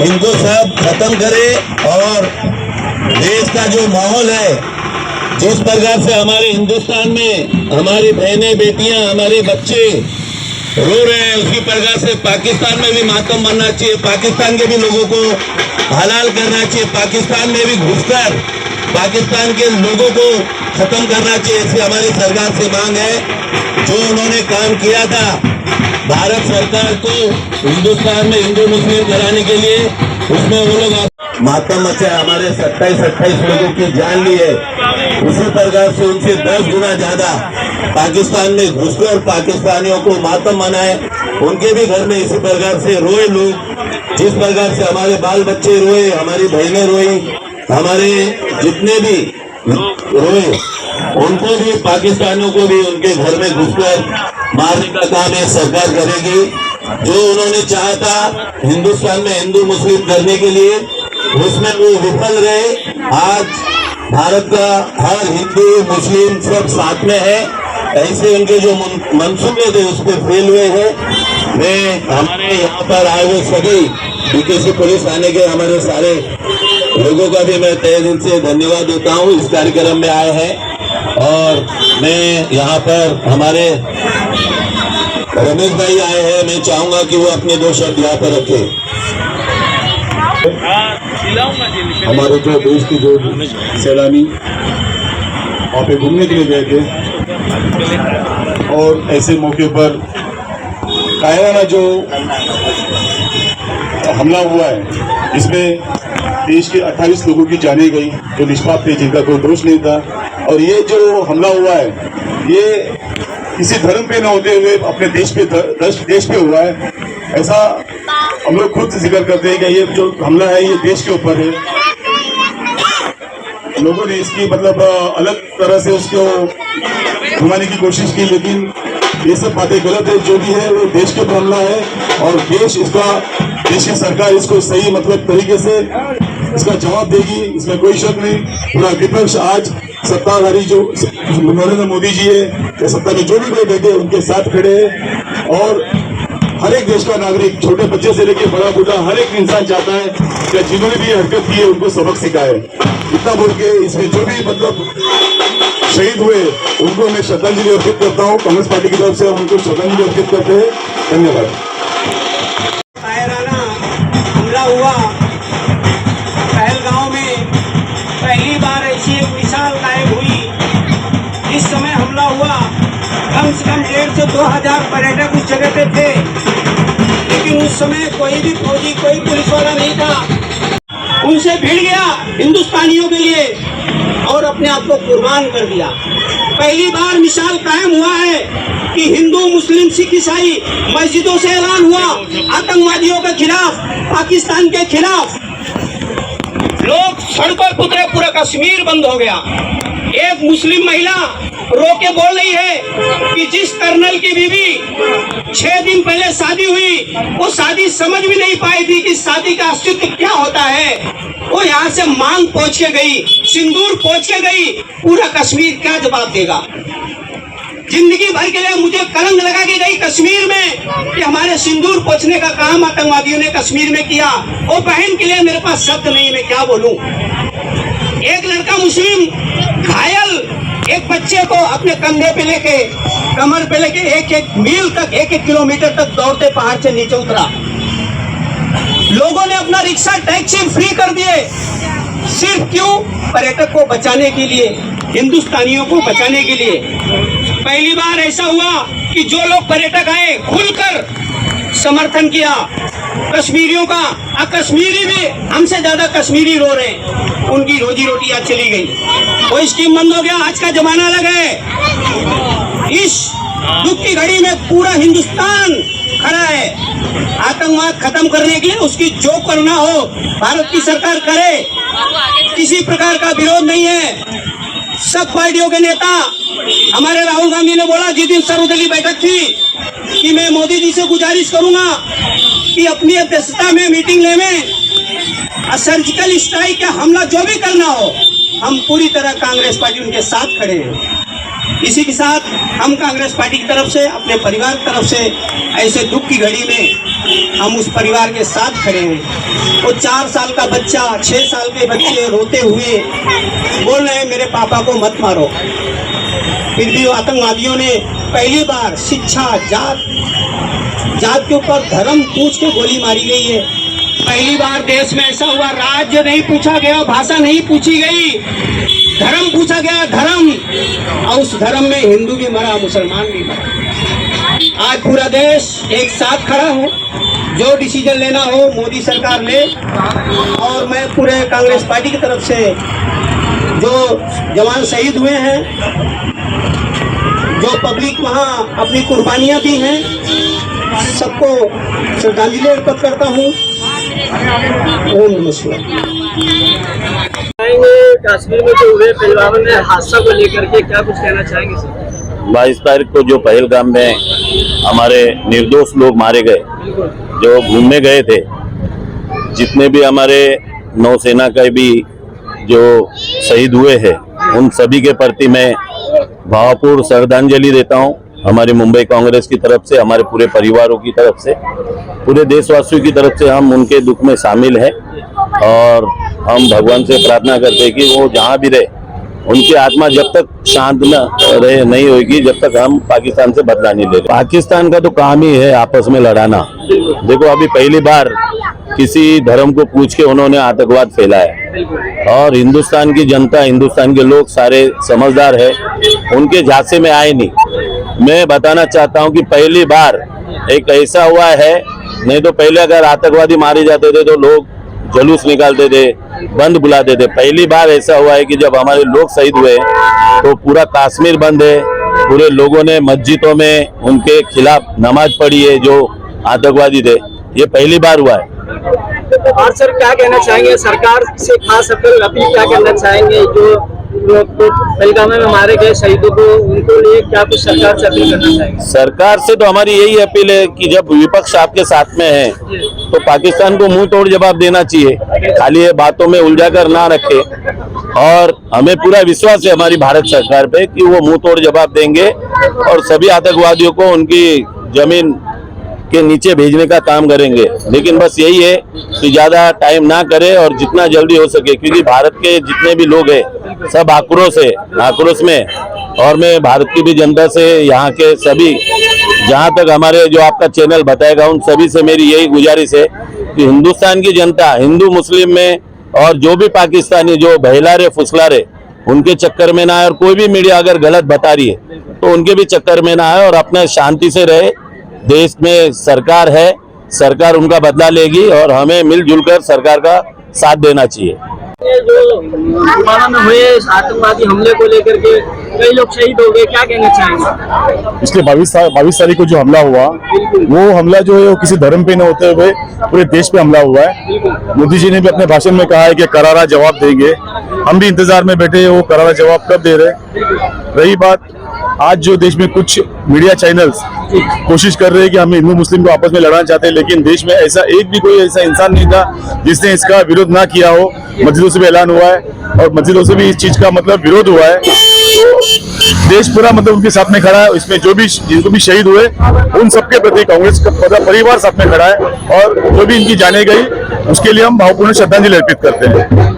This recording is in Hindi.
इनको सब खत्म करे और देश का जो माहौल है, जिस प्रकार से हमारे हिंदुस्तान में हमारी बहनें बेटियां हमारे बच्चे रो रहे हैं, उसी प्रकार से पाकिस्तान में भी मातम बनना चाहिए। पाकिस्तान के भी लोगों को हलाल करना चाहिए। पाकिस्तान में भी घुसकर पाकिस्तान के लोगों को खत्म करना चाहिए। इससे हमारी सरकार से मांग है, जो उन्होंने काम किया था भारत सरकार को हिंदुस्तान में हिंदू मुस्लिम कराने के लिए, उसमें वो लोग मातम मचा, हमारे 27-28 लोगों की जान ली है। उसी प्रकार से उनसे 10 गुना ज्यादा पाकिस्तान में घुसकर पाकिस्तानियों को मातम मनाए, उनके भी घर में इसी प्रकार से रोए लोग। जिस प्रकार से हमारे बाल बच्चे रोए, हमारी बहनें रोई, हमारे जितने भी रोए, उनको भी पाकिस्तानियों को भी उनके घर में घुसकर मारने का काम ये सरकार करेगी। जो उन्होंने चाहा था हिंदुस्तान में हिंदू मुस्लिम करने के लिए, उसमें वो विफल रहे। आज भारत का हर हिंदू मुस्लिम सब साथ में है। ऐसे उनके जो मंसूबे थे उसमें फेल हुए हैं। मैं हमारे यहाँ पर आए हुए सभी बीकेसी पुलिस थाने के हमारे सारे लोगों का भी मैं तहे दिल से धन्यवाद देता हूँ, इस कार्यक्रम में आए हैं। और मैं यहाँ पर हमारे रमेश भाई आए हैं, मैं चाहूंगा कि वो अपने 2 शब्द यहाँ पर रखें। हमारे जो देश के जो सैलानी वहाँ पे घूमने के लिए गए थे, और ऐसे मौके पर कायराना जो हमला हुआ है, इसमें देश के 28 लोगों की जानें गई जो निष्पाप थे, जिनका कोई दोष नहीं था। और ये जो हमला हुआ है, ये किसी धर्म पे न होते हुए अपने देश पे हुआ है। ऐसा हम लोग खुद जिक्र करते हैं कि ये जो हमला है ये देश के ऊपर है। लोगों ने इसकी मतलब अलग तरह से उसको घुमाने की कोशिश की, लेकिन ये सब बातें गलत है। जो भी है वो देश के ऊपर हमला है, और देश की सरकार इसको सही मतलब तरीके से इसका जवाब देगी, इसमें कोई शक नहीं। पूरा विपक्ष आज सत्ताधारी जो नरेंद्र मोदी जी है या सत्ता में जो भी लोग बैठे उनके साथ खड़े हैं। और हर एक देश का नागरिक, छोटे बच्चे से लेकर बड़ा बूढ़ा, हर एक इंसान चाहता है कि जिन्होंने भी हरकत की है उनको सबक सिखाए। इतना बोल के इसमें जो भी मतलब शहीद हुए उनको मैं श्रद्धांजलि अर्पित करता हूँ। कांग्रेस पार्टी की तरफ से हम उनको श्रद्धांजलि अर्पित करते हैं। धन्यवाद। कायराना हमला हुआ पहलगांव में, पहली बार ऐसी एक मिसाल कायम हुई। इस समय हमला हुआ, कम से कम 1,500 से 2,000 पर्यटक उस जगह पे थे, लेकिन उस समय कोई भी फौजी, कोई पुलिस वाला नहीं था। उनसे भिड़ गया हिंदुस्तानियों के लिए और अपने आप को कुर्बान कर दिया। पहली बार मिसाल कायम हुआ है कि हिंदू मुस्लिम सिख ईसाई मस्जिदों से ऐलान हुआ आतंकवादियों के खिलाफ, पाकिस्तान के खिलाफ। लोग सड़कों पर उतरे, पूरा कश्मीर बंद हो गया। एक मुस्लिम महिला रो के बोल रही है कि जिस कर्नल की बीवी 6 दिन पहले शादी हुई, वो शादी समझ भी नहीं पाई थी कि शादी का अस्तित्व क्या होता है। वो यहाँ से मांग पहुंच के गई, सिंदूर पहुंच के गई, पूरा कश्मीर क्या जवाब देगा। जिंदगी भर के लिए मुझे कलंक लगा के गई कश्मीर में कि हमारे सिंदूर पहुंचने का काम आतंकवादियों ने कश्मीर में किया। वो बहन के लिए मेरे पास शब्द नहीं, मैं क्या बोलूं। एक लड़का मुस्लिम घायल, एक बच्चे को अपने कंधे पे लेके, कमर पे लेके 1-1 मील तक, 1-1 किलोमीटर तक दौड़ते पहाड़ से नीचे उतरा। लोगों ने अपना रिक्शा टैक्सी फ्री कर दिए, सिर्फ क्यों? पर्यटक को बचाने के लिए, हिंदुस्तानियों को बचाने के लिए। पहली बार ऐसा हुआ कि जो लोग पर्यटक आए खुलकर समर्थन किया कश्मीरियों का। अब कश्मीरी भी हमसे ज्यादा कश्मीरी रो रहे हैं, उनकी रोजी रोटी आज चली गई, वो स्कीम बंद हो गया। आज का जमाना अलग है। इस दुख की घड़ी में पूरा हिंदुस्तान खड़ा है आतंकवाद खत्म करने के लिए। उसकी जो करना हो भारत की सरकार करे, किसी प्रकार का विरोध नहीं है। सब पार्टियों के नेता, हमारे राहुल गांधी ने बोला जिस दिन सर्वदलीय बैठक थी कि मैं मोदी जी से गुजारिश करूंगा कि अपनी अध्यक्षता में मीटिंग ले में सर्जिकल स्ट्राइक या हमला जो भी करना हो, हम पूरी तरह कांग्रेस पार्टी उनके साथ खड़े हैं। इसी के साथ हम कांग्रेस पार्टी की तरफ से, अपने परिवार की तरफ से ऐसे दुख की घड़ी में हम उस परिवार के साथ खड़े हैं। वो 4 साल का बच्चा, 6 साल के बच्चे रोते हुए बोल रहे हैं मेरे पापा को मत मारो। फिर भी आतंकवादियों ने पहली बार शिक्षा, जात के ऊपर धर्म पूछ के गोली मारी गई है। पहली बार देश में ऐसा हुआ, राज्य नहीं पूछा गया, भाषा नहीं पूछी गई, धर्म पूछा गया, धर्म। और उस धर्म में हिंदू भी मरा, मुसलमान भी मरा। आज पूरा देश एक साथ खड़ा है। जो डिसीजन लेना हो मोदी सरकार ले। और मैं पूरे कांग्रेस पार्टी की तरफ से जो जवान शहीद हुए हैं, जो पब्लिक वहाँ अपनी कुर्बानियाँ दी हैं, सबको श्रद्धांजलि अर्पित करता हूँ। ओम नमः शिवाय। कश्मीर में जो हुए पुलवामा में हादसा को लेकर के क्या कुछ कहना चाहेंगे सर? 22 तारीख को जो पहलगाम में हमारे निर्दोष लोग मारे गए, जो घूमने गए थे, जितने भी हमारे नौसेना के भी जो शहीद हुए हैं, उन सभी के प्रति मैं भावपूर्ण श्रद्धांजलि देता हूं। हमारी मुंबई कांग्रेस की तरफ से, हमारे पूरे परिवारों की तरफ से, पूरे देशवासियों की तरफ से हम उनके दुख में शामिल हैं और हम भगवान से प्रार्थना करते हैं कि वो जहां भी रहे, उनकी आत्मा जब तक शांत न रहे नहीं होगी, जब तक हम पाकिस्तान से बदला नहीं लेंगे। पाकिस्तान का तो काम ही है आपस में लड़ाना। देखो, अभी पहली बार किसी धर्म को पूछ के उन्होंने आतंकवाद फैलाया और हिंदुस्तान की जनता, हिंदुस्तान के लोग सारे समझदार है, उनके झांसे में आए नहीं। मैं बताना चाहता हूं कि पहली बार एक ऐसा हुआ है, नहीं तो पहले अगर आतंकवादी मारे जाते थे तो लोग जुलूस निकालते थे, बंद बुलाते थे। पहली बार ऐसा हुआ है कि जब हमारे लोग शहीद हुए तो पूरा कश्मीर बंद है, पूरे लोगों ने मस्जिदों में उनके खिलाफ नमाज पढ़ी है जो आतंकवादी थे। ये पहली बार हुआ है। और सर क्या कहना चाहेंगे सरकार से, खास अपील क्या करना चाहेंगे जो पहलगाम में मारे गए शहीदों को, उनको लिए क्या कुछ सरकार से अपील करना चाहेंगे? सरकार से तो हमारी यही अपील है कि जब विपक्ष आपके साथ में है तो पाकिस्तान को मुंह तोड़ जवाब देना चाहिए, खाली ये बातों में उलझा कर ना रखे। और हमें पूरा विश्वास है हमारी भारत सरकार पे कि वो मुंह तोड़ जवाब देंगे और सभी आतंकवादियों को उनकी जमीन के नीचे भेजने का काम करेंगे। लेकिन बस यही है कि ज्यादा टाइम ना करे और जितना जल्दी हो सके, क्योंकि भारत के जितने भी लोग हैं सब आक्रोश में, और मैं भारत की भी जनता से, यहाँ के सभी, जहाँ तक हमारे जो आपका चैनल बताएगा, उन सभी से मेरी यही गुजारिश है कि हिंदुस्तान की जनता हिंदू मुस्लिम में और जो भी पाकिस्तानी जो बहला रहे फुसला रहे उनके चक्कर में ना आए, और कोई भी मीडिया अगर गलत बता रही है तो उनके भी चक्कर में ना आए और अपना शांति से रहे। देश में सरकार है, सरकार उनका बदला लेगी और हमें मिलजुल कर सरकार का साथ देना चाहिए। ये जो पुलवामा में हुए आतंकवादी हमले को लेकर के कई लोग शहीद हो गए, क्या कहना चाहेंगे? पिछले 22 तारीख को जो हमला हुआ, वो हमला जो है वो किसी धर्म पे न होते हुए पूरे देश पे हमला हुआ है। मोदी जी ने भी अपने भाषण में कहा है कि करारा जवाब देंगे। हम भी इंतजार में बैठे हैं वो करारा जवाब कब दे रहे। रही बात, आज जो देश में कुछ मीडिया चैनल्स कोशिश कर रहे हैं कि हम हिंदू मुस्लिम को आपस में लड़ाना चाहते हैं, लेकिन देश में ऐसा एक भी कोई ऐसा इंसान नहीं था जिसने इसका विरोध ना किया हो। मस्जिदों से भी ऐलान हुआ है और मस्जिदों से भी इस चीज का मतलब विरोध हुआ है। तो देश पूरा मतलब उनके साथ में खड़ा है। इसमें जो भी जिनको भी शहीद हुए उन सबके प्रति कांग्रेस का पूरा परिवार साथ में खड़ा है और जो भी इनकी जाने गई उसके लिए हम भावपूर्ण श्रद्धांजलि अर्पित करते हैं।